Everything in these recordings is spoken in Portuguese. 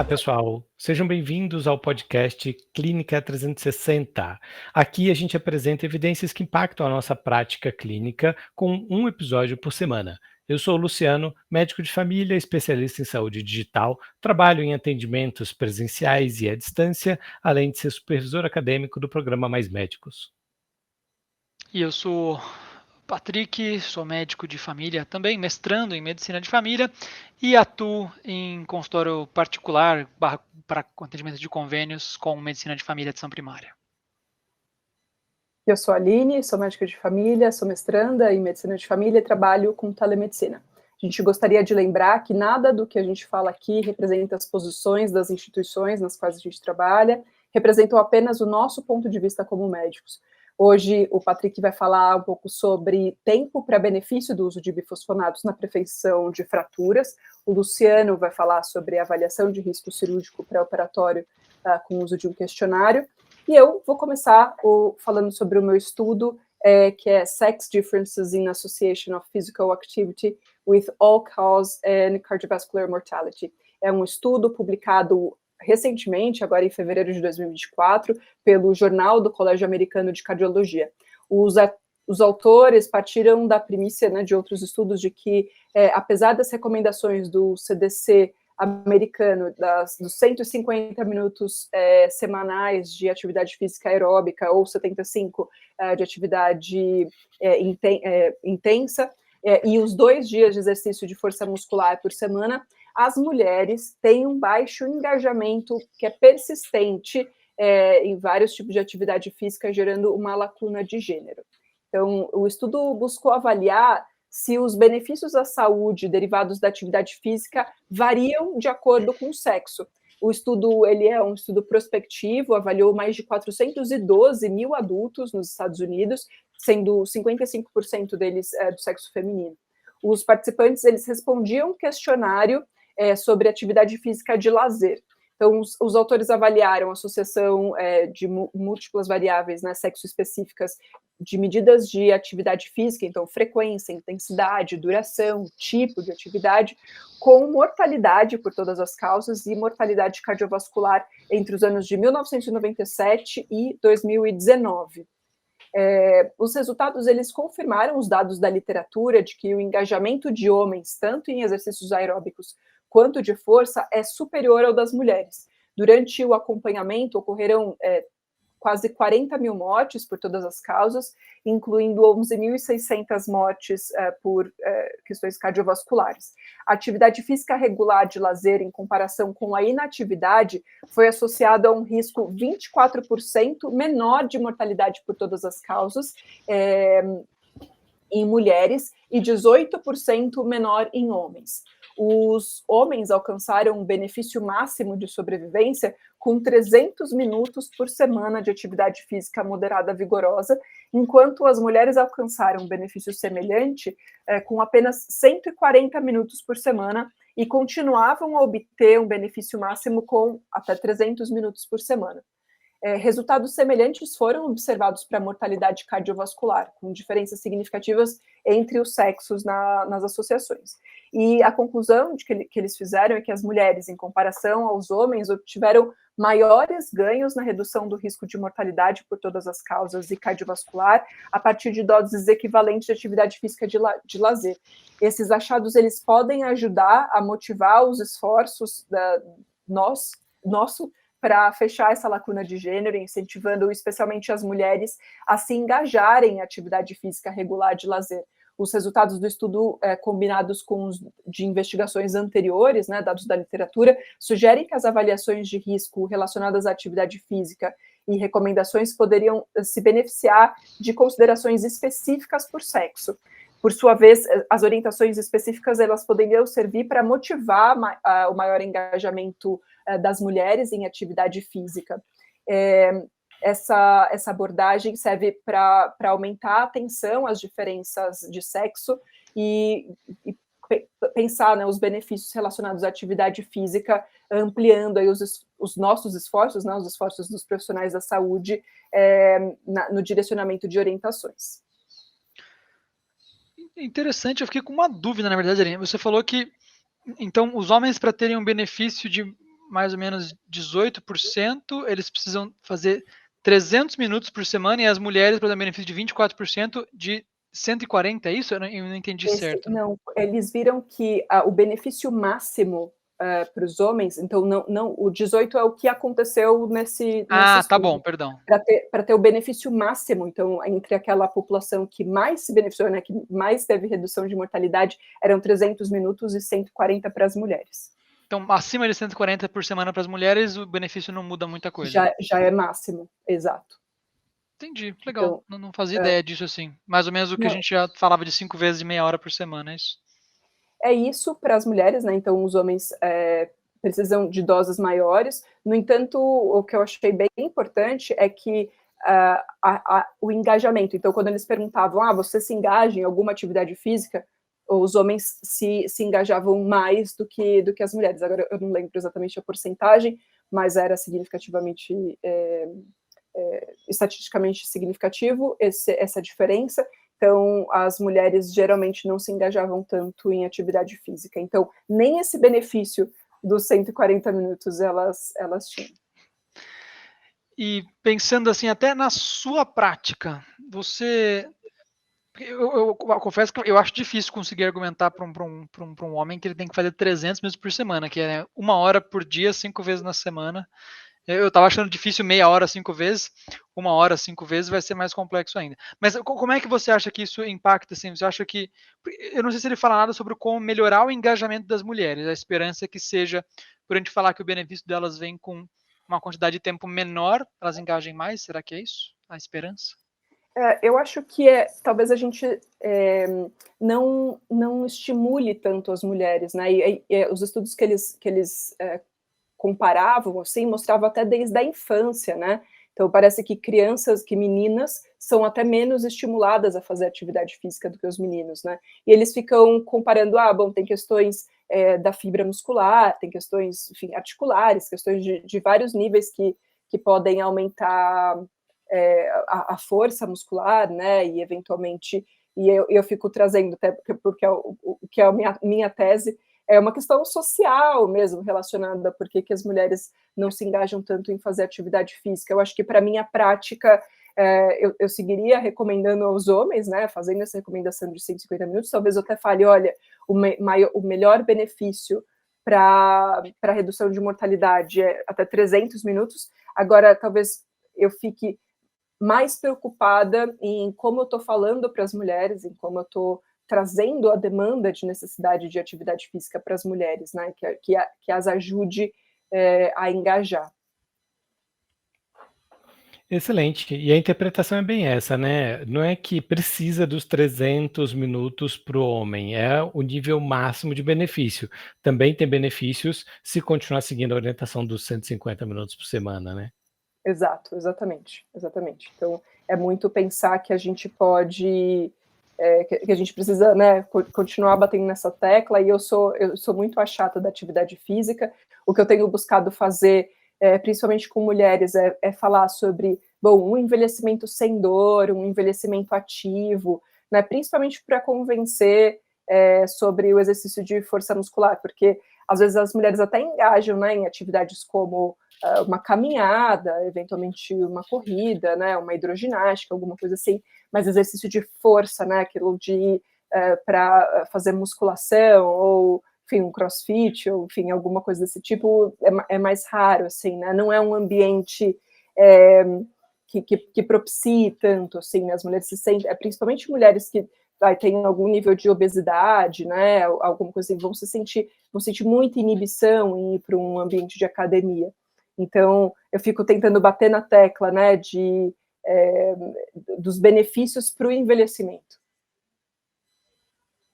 Olá, pessoal. Sejam bem-vindos ao podcast Clínica 360. Aqui a gente apresenta evidências que impactam a nossa prática clínica com um episódio por semana. Eu sou o Luciano, médico de família, especialista em saúde digital, trabalho em atendimentos presenciais e à distância, além de ser supervisor acadêmico do programa Mais Médicos. E eu sou Patrick, sou médico de família, também mestrando em medicina de família e atuo em consultório particular para atendimento de convênios com medicina de família e atenção primária. Eu sou a Aline, sou médica de família, sou mestranda em medicina de família e trabalho com telemedicina. A gente gostaria de lembrar que nada do que a gente fala aqui representa as posições das instituições nas quais a gente trabalha, representam apenas o nosso ponto de vista como médicos. Hoje o Patrick vai falar um pouco sobre tempo para benefício do uso de bifosfonados na prevenção de fraturas. O Luciano vai falar sobre avaliação de risco cirúrgico pré-operatório com o uso de um questionário. E eu vou começar falando sobre o meu estudo, que é Sex Differences in Association of Physical Activity with All-Cause and Cardiovascular Mortality. É um estudo publicado recentemente, agora em fevereiro de 2024, pelo Jornal do Colégio Americano de Cardiologia. Os autores partiram da primícia, né, de outros estudos de que, apesar das recomendações do CDC americano, dos 150 minutos semanais de atividade física aeróbica ou 75 de atividade intensa, e os 2 dias de exercício de força muscular por semana, as mulheres têm um baixo engajamento que é persistente em vários tipos de atividade física, gerando uma lacuna de gênero. Então, o estudo buscou avaliar se os benefícios à saúde derivados da atividade física variam de acordo com o sexo. O estudo ele é um estudo prospectivo, avaliou mais de 412 mil adultos nos Estados Unidos, sendo 55% deles do sexo feminino. Os participantes eles respondiam um questionário sobre atividade física de lazer. Então, os autores avaliaram a associação de múltiplas variáveis, né, sexo-específicas, de medidas de atividade física, então frequência, intensidade, duração, tipo de atividade, com mortalidade por todas as causas e mortalidade cardiovascular entre os anos de 1997 e 2019. Os resultados eles confirmaram os dados da literatura de que o engajamento de homens, tanto em exercícios aeróbicos quanto de força, é superior ao das mulheres. Durante o acompanhamento, ocorreram quase 40 mil mortes por todas as causas, incluindo 11.600 mortes por questões cardiovasculares. A atividade física regular de lazer, em comparação com a inatividade, foi associada a um risco 24% menor de mortalidade por todas as causas em mulheres e 18% menor em homens. Os homens alcançaram um benefício máximo de sobrevivência com 300 minutos por semana de atividade física moderada vigorosa, enquanto as mulheres alcançaram um benefício semelhante com apenas 140 minutos por semana e continuavam a obter um benefício máximo com até 300 minutos por semana. Resultados semelhantes foram observados para a mortalidade cardiovascular, com diferenças significativas entre os sexos nas associações. E a conclusão que eles fizeram é que as mulheres, em comparação aos homens, obtiveram maiores ganhos na redução do risco de mortalidade por todas as causas e cardiovascular a partir de doses equivalentes de atividade física de lazer. Esses achados eles podem ajudar a motivar os esforços nosso para fechar essa lacuna de gênero, incentivando especialmente as mulheres a se engajarem em atividade física regular de lazer. Os resultados do estudo, combinados com os de investigações anteriores, né, dados da literatura, sugerem que as avaliações de risco relacionadas à atividade física e recomendações poderiam se beneficiar de considerações específicas por sexo. Por sua vez, as orientações específicas elas poderiam servir para motivar o maior engajamento das mulheres em atividade física. Essa abordagem serve para aumentar a atenção às diferenças de sexo e pensar, né, os benefícios relacionados à atividade física, ampliando aí os nossos esforços, né, os esforços dos profissionais da saúde no direcionamento de orientações. Interessante, eu fiquei com uma dúvida, na verdade, Aline. Você falou que, então, os homens, para terem um benefício de mais ou menos 18%, eles precisam fazer 300 minutos por semana, e as mulheres, para dar benefício de 24%, de 140, é isso? Eu não entendi certo. Não, eles viram que o benefício máximo para os homens, então não, o 18 é o que aconteceu nesse Tá estudo. bom, perdão. Para ter o benefício máximo, então, entre aquela população que mais se beneficiou, né, que mais teve redução de mortalidade, eram 300 minutos e 140 para as mulheres. Então, acima de 140 por semana para as mulheres, o benefício não muda muita coisa. Já é máximo, exato. Entendi, legal. Então, não fazia ideia disso assim. Mais ou menos o que a gente já falava de 5 vezes de meia hora por semana, é isso? É isso para as mulheres, né? Então, os homens precisam de doses maiores. No entanto, o que eu achei bem importante é que o engajamento. Então, quando eles perguntavam, você se engaja em alguma atividade física? Os homens se engajavam mais do que as mulheres. Agora, eu não lembro exatamente a porcentagem, mas era significativamente, estatisticamente significativo essa diferença. Então, as mulheres geralmente não se engajavam tanto em atividade física. Então, nem esse benefício dos 140 minutos elas tinham. E pensando assim, até na sua prática, você... Eu confesso que eu acho difícil conseguir argumentar para um homem que ele tem que fazer 300 minutos por semana, que é 1 hora por dia, 5 vezes na semana. Eu estava achando difícil meia hora 5 vezes, 1 hora 5 vezes vai ser mais complexo ainda. Mas como é que você acha que isso impacta? Assim, você acha que... Eu não sei se ele fala nada sobre como melhorar o engajamento das mulheres. A esperança é que seja, por a gente falar que o benefício delas vem com uma quantidade de tempo menor, elas engajem mais? Será que é isso? A esperança? Eu acho que talvez a gente não estimule tanto as mulheres, né? E os estudos que eles comparavam, assim, mostravam até desde a infância, né? Então, parece que meninas são até menos estimuladas a fazer atividade física do que os meninos, né? E eles ficam comparando, tem questões da fibra muscular, tem questões, enfim, articulares, questões de vários níveis que podem aumentar a força muscular, né? E, eventualmente, eu fico trazendo, até porque o que é a minha tese, é uma questão social mesmo, relacionada a por que as mulheres não se engajam tanto em fazer atividade física. Eu acho que, para a minha prática, eu seguiria recomendando aos homens, né, fazendo essa recomendação de 150 minutos, talvez eu até fale, olha, o melhor benefício para a redução de mortalidade é até 300 minutos, agora talvez eu fique mais preocupada em como eu estou falando para as mulheres, em como eu estou trazendo a demanda de necessidade de atividade física para as mulheres, né, que as ajude a engajar. Excelente. E a interpretação é bem essa, né? Não é que precisa dos 300 minutos para o homem, é o nível máximo de benefício. Também tem benefícios se continuar seguindo a orientação dos 150 minutos por semana, né? Exato, exatamente. Então, é muito pensar que a gente pode, que a gente precisa, né, continuar batendo nessa tecla, e eu sou muito a chata da atividade física. O que eu tenho buscado fazer, principalmente com mulheres, é falar sobre, um envelhecimento sem dor, um envelhecimento ativo, né, principalmente para convencer sobre o exercício de força muscular, porque às vezes as mulheres até engajam, né, em atividades como uma caminhada, eventualmente uma corrida, né, uma hidroginástica, alguma coisa assim, mas exercício de força, né, aquilo de para fazer musculação, ou, enfim, um crossfit, ou, enfim, alguma coisa desse tipo, é mais raro, assim, né, não é um ambiente que propicie tanto, assim, né, as mulheres se sentem, principalmente mulheres que têm algum nível de obesidade, né, alguma coisa assim, vão sentir muita inibição em ir para um ambiente de academia. Então, eu fico tentando bater na tecla, né, dos benefícios para o envelhecimento.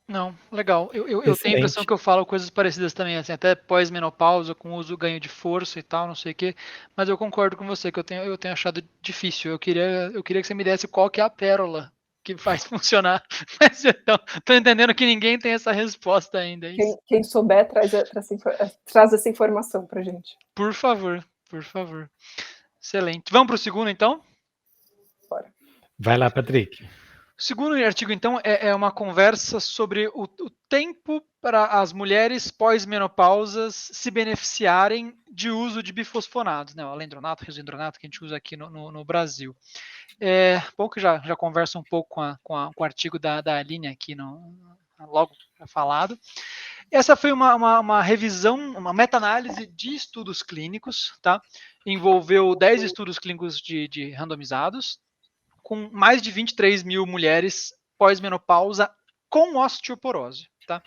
Não, legal. Eu tenho a impressão que eu falo coisas parecidas também, assim, até pós-menopausa, com uso ganho de força e tal, não sei o quê, mas eu concordo com você, que eu tenho achado difícil. Eu queria que você me desse qual que é a pérola que faz funcionar, mas eu tô entendendo que ninguém tem essa resposta ainda. É isso? Quem souber, traz essa informação pra gente. Por favor, por favor. Excelente. Vamos para o segundo, então? Bora. Vai lá, Patrick. O segundo artigo, então, é uma conversa sobre o tempo para as mulheres pós-menopausas se beneficiarem de uso de bifosfonados, né? O alendronato, risodendronato, que a gente usa aqui no Brasil. Bom que já conversa um pouco com o artigo da Aline aqui logo falado. Essa foi uma revisão, uma meta-análise de estudos clínicos, tá? Envolveu 10 estudos clínicos de randomizados, com mais de 23 mil mulheres pós-menopausa com osteoporose, tá?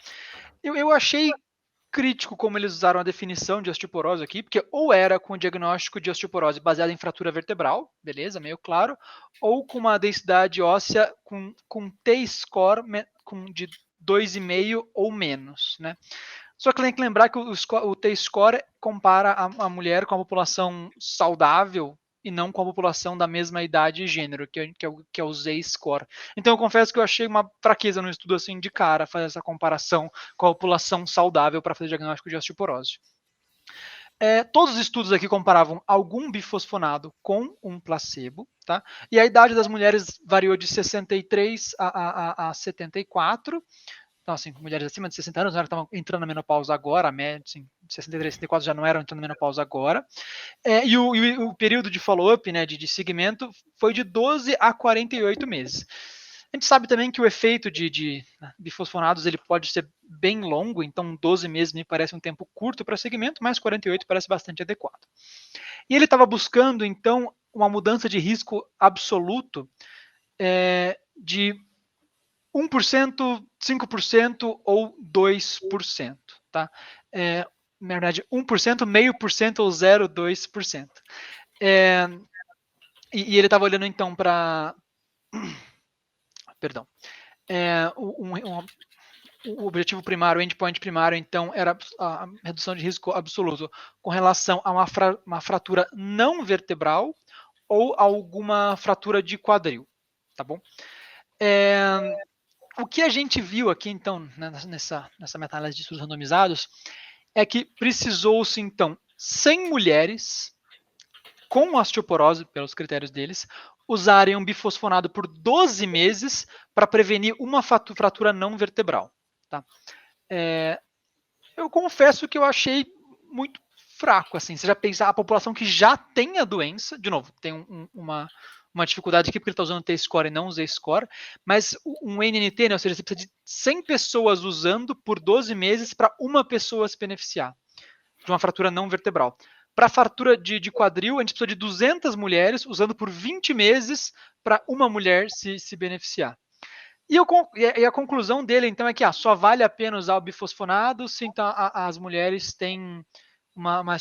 Eu achei crítico como eles usaram a definição de osteoporose aqui, porque ou era com o diagnóstico de osteoporose baseado em fratura vertebral, beleza, meio claro, ou com uma densidade óssea com T-score de 2,5 ou menos, né? Só que tem que lembrar que o T-score compara a mulher com a população saudável e não com a população da mesma idade e gênero, que é o Z-score. Então eu confesso que eu achei uma fraqueza no estudo assim de cara fazer essa comparação com a população saudável para fazer diagnóstico de osteoporose. Todos os estudos aqui comparavam algum bifosfonado com um placebo, tá? E a idade das mulheres variou de 63 a 74. Então, assim, mulheres acima de 60 anos, estavam entrando na menopausa agora, a média, assim, 63, 64 já não eram entrando na menopausa agora. E o período de follow-up, né, de segmento, foi de 12 a 48 meses. A gente sabe também que o efeito de bifosfonados ele pode ser bem longo, então 12 meses me parece um tempo curto para segmento, mas 48 parece bastante adequado. E ele estava buscando, então, uma mudança de risco absoluto de 1%, 5% ou 2%, tá? Na verdade, 1%, 0,5% ou 0,2%. E ele estava olhando, então, para... Perdão. O objetivo primário, o endpoint primário, então, era a redução de risco absoluto com relação a uma fratura não vertebral ou alguma fratura de quadril, tá bom? O que a gente viu aqui, então, nessa meta-análise de estudos randomizados, é que precisou-se, então, 100 mulheres com osteoporose, pelos critérios deles, usarem um bifosfonado por 12 meses para prevenir uma fratura não vertebral. Tá? Eu confesso que eu achei muito fraco, assim. Você já pensa, a população que já tem a doença, de novo, tem uma dificuldade aqui porque ele está usando T-score e não o Z-score, mas um NNT, né, ou seja, você precisa de 100 pessoas usando por 12 meses para uma pessoa se beneficiar de uma fratura não vertebral. Para a fratura de quadril, a gente precisa de 200 mulheres usando por 20 meses para uma mulher se beneficiar. E a conclusão dele, então, é que só vale a pena usar o bifosfonado se então, as mulheres têm uma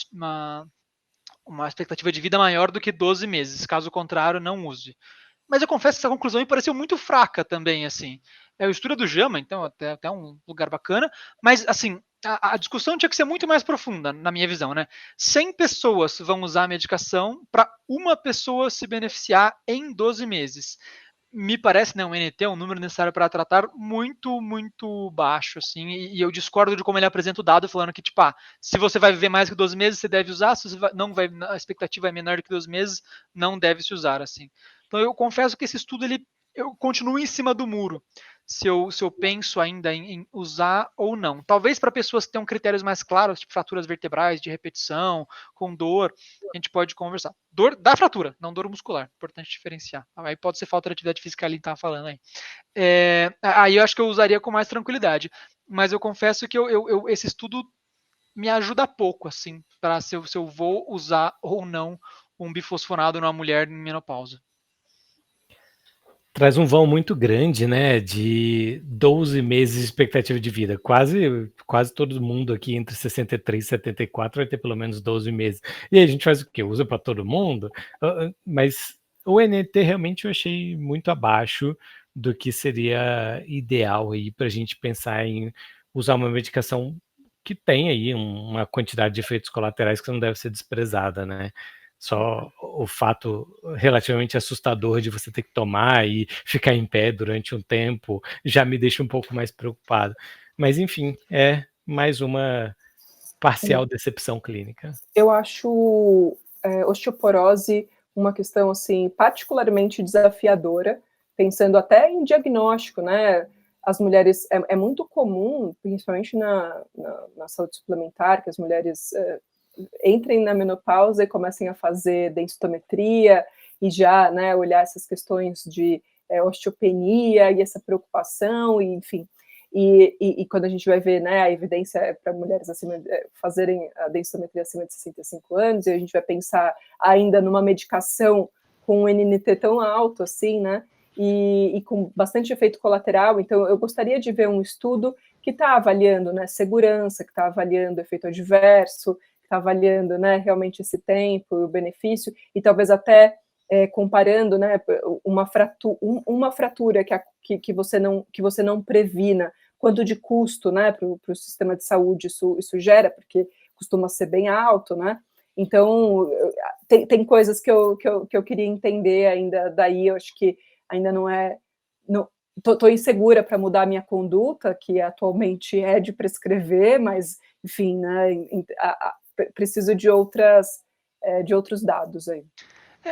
expectativa de vida maior do que 12 meses. Caso contrário, não use. Mas eu confesso que essa conclusão me pareceu muito fraca também, assim. O estudo do JAMA, então, até um lugar bacana, mas, assim, a discussão tinha que ser muito mais profunda, na minha visão, né? 100 pessoas vão usar a medicação para uma pessoa se beneficiar em 12 meses. Me parece, né, um NT, um número necessário para tratar, muito, muito baixo, assim, e eu discordo de como ele apresenta o dado, falando que, tipo, se você vai viver mais que 12 meses, você deve usar, se você a expectativa é menor do que 12 meses, não deve se usar, assim. Então, eu confesso que esse estudo, eu continuo em cima do muro, se eu penso ainda em usar ou não. Talvez para pessoas que tenham critérios mais claros, tipo fraturas vertebrais, de repetição, com dor, a gente pode conversar. Dor da fratura, não dor muscular. Importante diferenciar. Aí pode ser falta de atividade física ali que estava falando aí. Aí eu acho que eu usaria com mais tranquilidade. Mas eu confesso que esse estudo me ajuda pouco, assim, para se eu vou usar ou não um bifosfonado numa mulher em menopausa. Traz um vão muito grande, né, de 12 meses de expectativa de vida. Quase todo mundo aqui entre 63 e 74 vai ter pelo menos 12 meses. E aí a gente faz o quê? Usa para todo mundo? Mas o NT realmente eu achei muito abaixo do que seria ideal aí para a gente pensar em usar uma medicação que tem aí uma quantidade de efeitos colaterais que não deve ser desprezada, né? Só o fato relativamente assustador de você ter que tomar e ficar em pé durante um tempo já me deixa um pouco mais preocupado. Mas, enfim, é mais uma parcial decepção clínica. Eu acho osteoporose uma questão assim particularmente desafiadora. pensando até em diagnóstico, né? As mulheres, é muito comum, principalmente na saúde suplementar, que as mulheres entrem na menopausa e comecem a fazer densitometria e já, né, olhar essas questões de osteopenia e essa preocupação, e, enfim. E quando a gente vai ver, né, a evidência para mulheres acima, fazerem a densitometria acima de 65 anos, e a gente vai pensar ainda numa medicação com um NNT tão alto assim, né, e com bastante efeito colateral. Então, eu gostaria de ver um estudo que está avaliando, né, segurança, que está avaliando efeito adverso, que está avaliando, né, realmente esse tempo, o benefício, e talvez até comparando, né, uma fratura que você não previna, quanto de custo, né, para o sistema de saúde isso gera, porque costuma ser bem alto, né? Então, tem coisas que eu queria entender ainda daí. Eu acho que ainda não é... Estou insegura para mudar a minha conduta, que atualmente é de prescrever, mas, enfim, né, preciso de outros dados aí.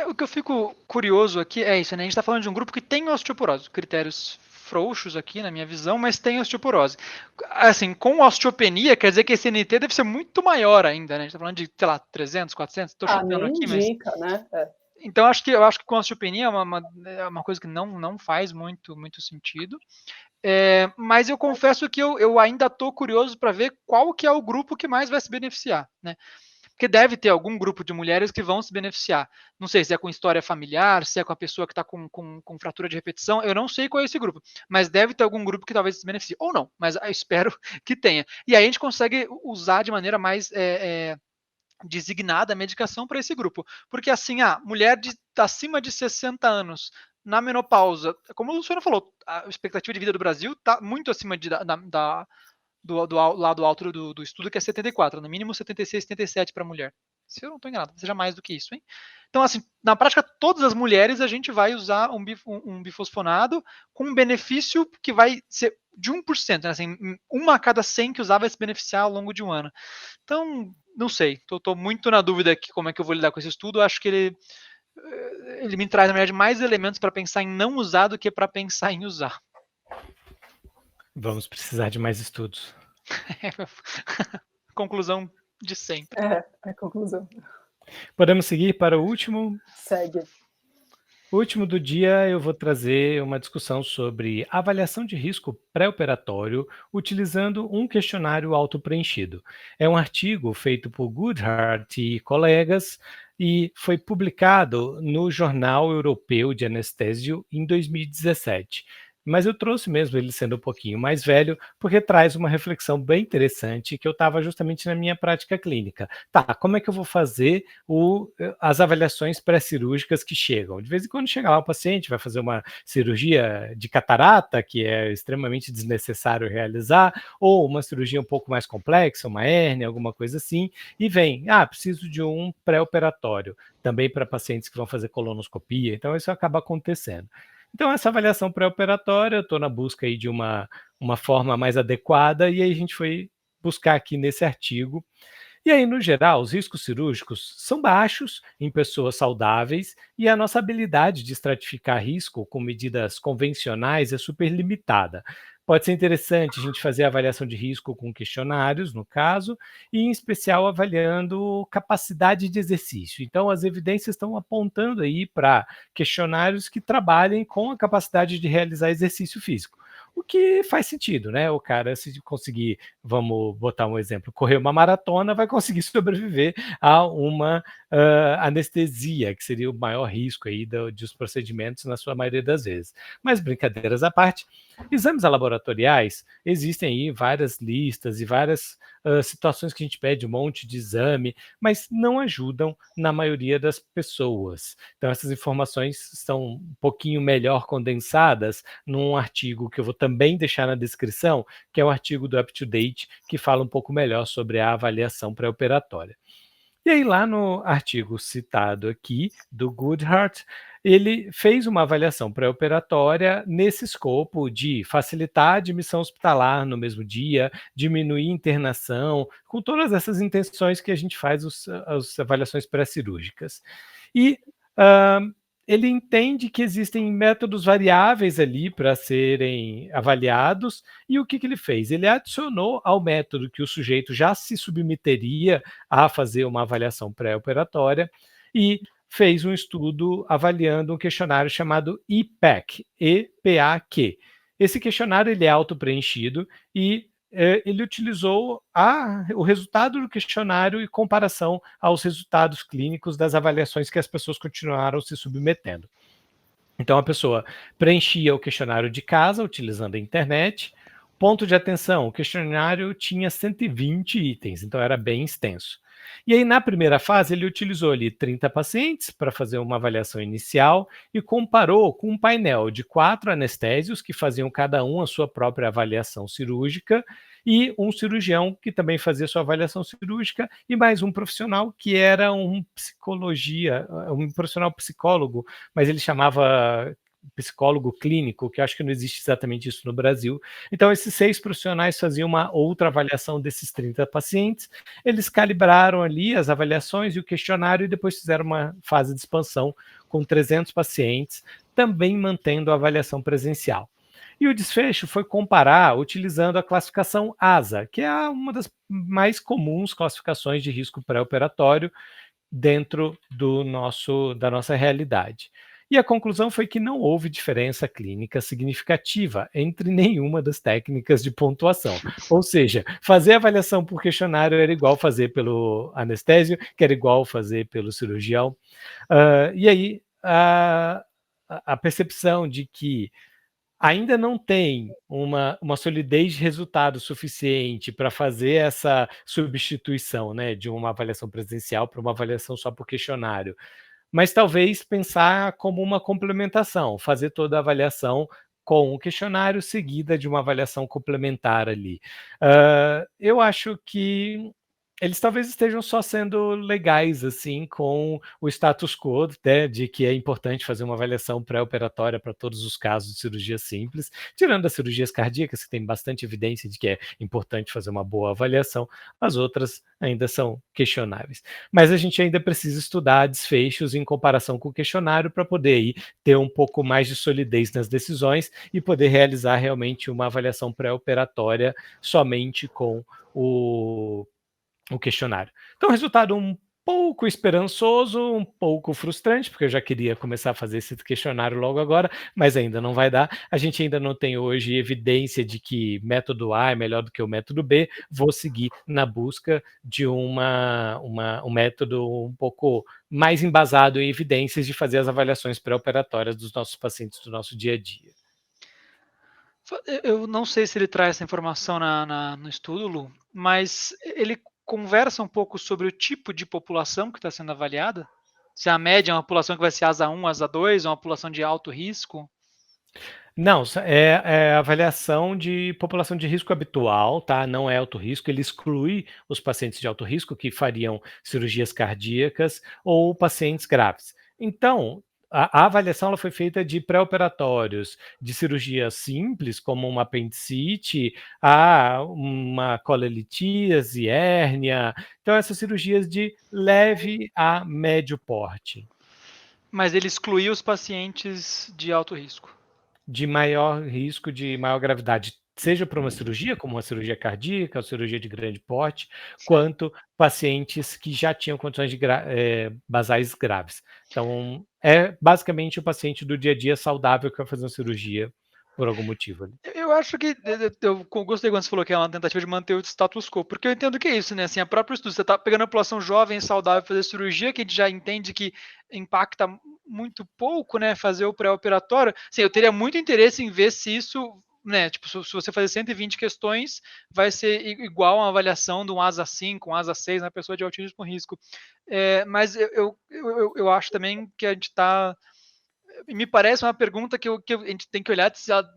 O que eu fico curioso aqui é isso, né? A gente está falando de um grupo que tem osteoporose, critérios frouxos aqui na minha visão, mas tem osteoporose. Assim, com osteopenia, quer dizer que esse NT deve ser muito maior ainda, né? A gente está falando de, sei lá, 300, 400, estou chutando Nem aqui, mas... indica, né? Então, eu acho que com osteopenia é uma coisa que não faz muito sentido. Mas eu confesso que eu ainda estou curioso para ver qual que é o grupo que mais vai se beneficiar, né? Porque deve ter algum grupo de mulheres que vão se beneficiar. Não sei se é com história familiar, se é com a pessoa que está com fratura de repetição, eu não sei qual é esse grupo, mas deve ter algum grupo que talvez se beneficie, ou não, mas eu espero que tenha. E aí a gente consegue usar de maneira mais designada a medicação para esse grupo. Porque assim, mulher acima de 60 anos, na menopausa, como o Luciano falou, a expectativa de vida do Brasil está muito acima do lado alto do estudo, que é 74, no mínimo 76, 77 para mulher. Se eu não estou enganado, seja mais do que isso, hein? Então, assim, na prática, todas as mulheres a gente vai usar um bifosfonado com um benefício que vai ser de 1%, né? Assim, uma a cada 100 que usar vai se beneficiar ao longo de um ano. Então, não sei, estou muito na dúvida aqui como é que eu vou lidar com esse estudo. Eu acho que ele me traz, na verdade, mais elementos para pensar em não usar do que para pensar em usar. Vamos precisar de mais estudos. Conclusão de sempre. É a conclusão. Podemos seguir para o último? Segue. O último do dia, eu vou trazer uma discussão sobre avaliação de risco pré-operatório utilizando um questionário autopreenchido. É um artigo feito por Goodhart e colegas e foi publicado no Jornal Europeu de Anestésio em 2017. Mas eu trouxe mesmo ele sendo um pouquinho mais velho, porque traz uma reflexão bem interessante que eu estava justamente na minha prática clínica. Tá, como é que eu vou fazer as avaliações pré-cirúrgicas que chegam? De vez em quando chega lá o paciente, vai fazer uma cirurgia de catarata, que é extremamente desnecessário realizar, ou uma cirurgia um pouco mais complexa, uma hérnia, alguma coisa assim, e vem, preciso de um pré-operatório, também para pacientes que vão fazer colonoscopia, então isso acaba acontecendo. Então, essa avaliação pré-operatória, eu estou na busca aí de uma forma mais adequada, e aí a gente foi buscar aqui nesse artigo. E aí, no geral, os riscos cirúrgicos são baixos em pessoas saudáveis e a nossa habilidade de estratificar risco com medidas convencionais é super limitada. Pode ser interessante a gente fazer a avaliação de risco com questionários, no caso, e em especial avaliando capacidade de exercício. Então, as evidências estão apontando aí para questionários que trabalhem com a capacidade de realizar exercício físico. O que faz sentido, né? O cara, se conseguir, vamos botar um exemplo, correr uma maratona, vai conseguir sobreviver a uma anestesia, que seria o maior risco aí dos procedimentos na sua maioria das vezes. Mas brincadeiras à parte, exames laboratoriais, existem aí várias listas e várias situações que a gente pede um monte de exame, mas não ajudam na maioria das pessoas. Então essas informações estão um pouquinho melhor condensadas num artigo que eu vou também deixar na descrição, que é o artigo do UpToDate, que fala um pouco melhor sobre a avaliação pré-operatória. E aí, lá no artigo citado aqui, do Goodhart, ele fez uma avaliação pré-operatória nesse escopo de facilitar a admissão hospitalar no mesmo dia, diminuir internação, com todas essas intenções que a gente faz as avaliações pré-cirúrgicas. E ele entende que existem métodos variáveis ali para serem avaliados, e o que ele fez? Ele adicionou ao método que o sujeito já se submeteria a fazer uma avaliação pré-operatória e fez um estudo avaliando um questionário chamado EPAC, E-P-A-Q. Esse questionário ele é auto-preenchido e ele utilizou o resultado do questionário em comparação aos resultados clínicos das avaliações que as pessoas continuaram se submetendo. Então, a pessoa preenchia o questionário de casa, utilizando a internet. Ponto de atenção, o questionário tinha 120 itens, então era bem extenso. E aí, na primeira fase, ele utilizou ali 30 pacientes para fazer uma avaliação inicial e comparou com um painel de 4 anestésios que faziam cada um a sua própria avaliação cirúrgica e um cirurgião que também fazia sua avaliação cirúrgica e mais um profissional que era um profissional psicólogo, mas ele chamava psicólogo clínico, que eu acho que não existe exatamente isso no Brasil. Então, esses 6 profissionais faziam uma outra avaliação desses 30 pacientes, eles calibraram ali as avaliações e o questionário e depois fizeram uma fase de expansão com 300 pacientes, também mantendo a avaliação presencial. E o desfecho foi comparar utilizando a classificação ASA, que é uma das mais comuns classificações de risco pré-operatório dentro da nossa realidade. E a conclusão foi que não houve diferença clínica significativa entre nenhuma das técnicas de pontuação. Ou seja, fazer avaliação por questionário era igual fazer pelo anestésio, que era igual fazer pelo cirurgião. E aí, a percepção de que ainda não tem uma solidez de resultado suficiente para fazer essa substituição, né, de uma avaliação presencial para uma avaliação só por questionário, mas talvez pensar como uma complementação, fazer toda a avaliação com o questionário seguida de uma avaliação complementar ali. Eu acho que eles talvez estejam só sendo legais, assim, com o status quo, né, de que é importante fazer uma avaliação pré-operatória para todos os casos de cirurgia simples, tirando as cirurgias cardíacas, que tem bastante evidência de que é importante fazer uma boa avaliação, as outras ainda são questionáveis. Mas a gente ainda precisa estudar desfechos em comparação com o questionário para poder aí ter um pouco mais de solidez nas decisões e poder realizar realmente uma avaliação pré-operatória somente com o questionário. Então, resultado um pouco esperançoso, um pouco frustrante, porque eu já queria começar a fazer esse questionário logo agora, mas ainda não vai dar. A gente ainda não tem hoje evidência de que método A é melhor do que o método B. Vou seguir na busca de um método um pouco mais embasado em evidências de fazer as avaliações pré-operatórias dos nossos pacientes do nosso dia a dia. Eu não sei se ele traz essa informação no estudo, Lu, mas ele conversa um pouco sobre o tipo de população que está sendo avaliada? Se a média é uma população que vai ser asa 1, asa 2, ou uma população de alto risco? Não, é avaliação de população de risco habitual, tá? Não é alto risco, ele exclui os pacientes de alto risco que fariam cirurgias cardíacas ou pacientes graves. Então, a avaliação ela foi feita de pré-operatórios, de cirurgia simples, como uma apendicite, uma colelitíase, hérnia. Então, essas cirurgias de leve a médio porte. Mas ele excluiu os pacientes de alto risco. De maior risco, de maior gravidade, seja por uma cirurgia, como uma cirurgia cardíaca, ou cirurgia de grande porte, quanto pacientes que já tinham condições de basais graves. Então, é basicamente o paciente do dia a dia saudável que vai fazer uma cirurgia por algum motivo ali. Eu acho que eu gostei quando você falou que é uma tentativa de manter o status quo, porque eu entendo que é isso, né? Assim, a própria estudo, você está pegando a população jovem, saudável, fazer cirurgia, que a gente já entende que impacta muito pouco, né? Fazer o pré-operatório. Assim, eu teria muito interesse em ver se isso, né? Tipo, se você fazer 120 questões, vai ser igual a uma avaliação de um ASA 5, um ASA 6 na pessoa de altíssimo risco. Mas eu acho também que a gente está. Me parece uma pergunta que a gente tem que olhar se ela,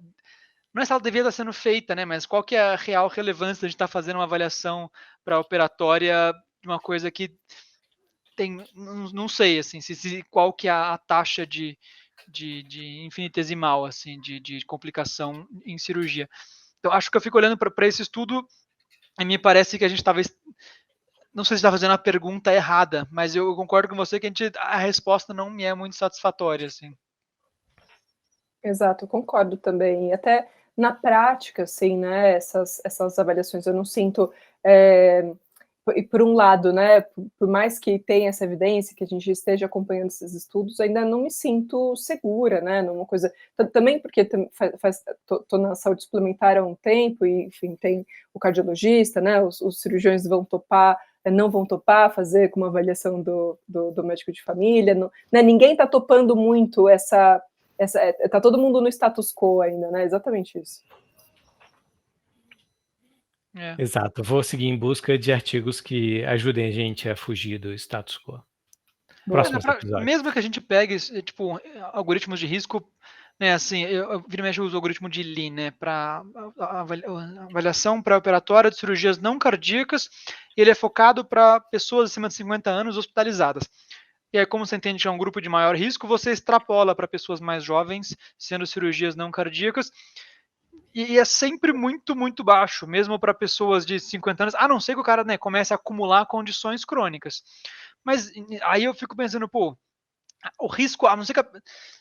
não é se ela devia estar sendo feita, né? Mas qual que é a real relevância de a gente estar fazendo uma avaliação para operatória de uma coisa que tem, não sei, assim, qual que é a taxa de infinitesimal, assim, de complicação em cirurgia. Então, acho que eu fico olhando para esse estudo e me parece que a gente talvez não sei se está fazendo a pergunta errada, mas eu concordo com você que a resposta não me é muito satisfatória, assim. Exato, eu concordo também. E até na prática, assim, né, essas avaliações eu não sinto, e por um lado, né, por mais que tenha essa evidência, que a gente esteja acompanhando esses estudos, ainda não me sinto segura, né, numa coisa também porque tô na saúde suplementar há um tempo e, enfim, tem o cardiologista, né, os cirurgiões vão topar, não vão topar fazer com uma avaliação do médico de família, não, né, ninguém está topando muito tá todo mundo no status quo ainda, né, exatamente isso. Exato, vou seguir em busca de artigos que ajudem a gente a fugir do status quo. Próximos episódios. Mesmo que a gente pegue, tipo, algoritmos de risco, né, assim, eu vira e mexe uso o algoritmo de Lean, né, para avaliação pré-operatória de cirurgias não cardíacas, ele é focado para pessoas acima de 50 anos hospitalizadas. E aí, como você entende que é um grupo de maior risco, você extrapola para pessoas mais jovens, sendo cirurgias não cardíacas, e é sempre muito, muito baixo, mesmo para pessoas de 50 anos, a não ser que o cara, né, comece a acumular condições crônicas. Mas aí eu fico pensando, pô, o risco, a não ser que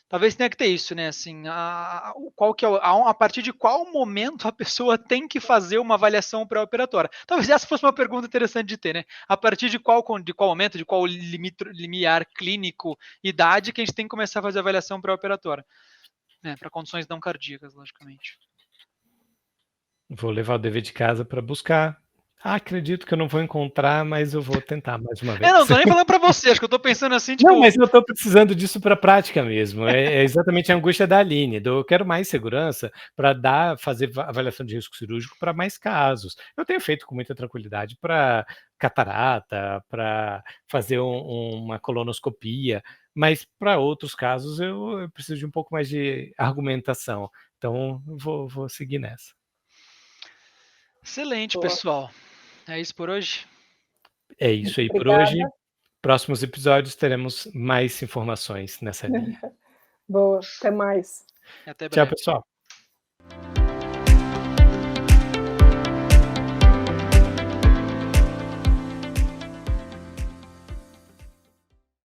talvez tenha que ter isso, né? Assim, qual que é a partir de qual momento a pessoa tem que fazer uma avaliação pré-operatória? Talvez essa fosse uma pergunta interessante de ter, né? A partir de qual momento, de qual limiar clínico, idade que a gente tem que começar a fazer a avaliação pré-operatória, né? Para condições não cardíacas, logicamente. Vou levar o dever de casa para buscar. Acredito que eu não vou encontrar, mas eu vou tentar mais uma vez. Não tô nem falando para você, acho que eu tô pensando assim, tipo... Não, mas eu tô precisando disso para prática mesmo. É exatamente a angústia da Aline. Eu quero mais segurança para fazer avaliação de risco cirúrgico para mais casos. Eu tenho feito com muita tranquilidade para catarata, para fazer uma colonoscopia, mas para outros casos eu preciso de um pouco mais de argumentação. Então, vou seguir nessa. Excelente, Boa. pessoal. É isso por hoje? É isso aí por hoje. Próximos episódios teremos mais informações nessa linha. Boa, até mais. Até breve. Tchau, pessoal.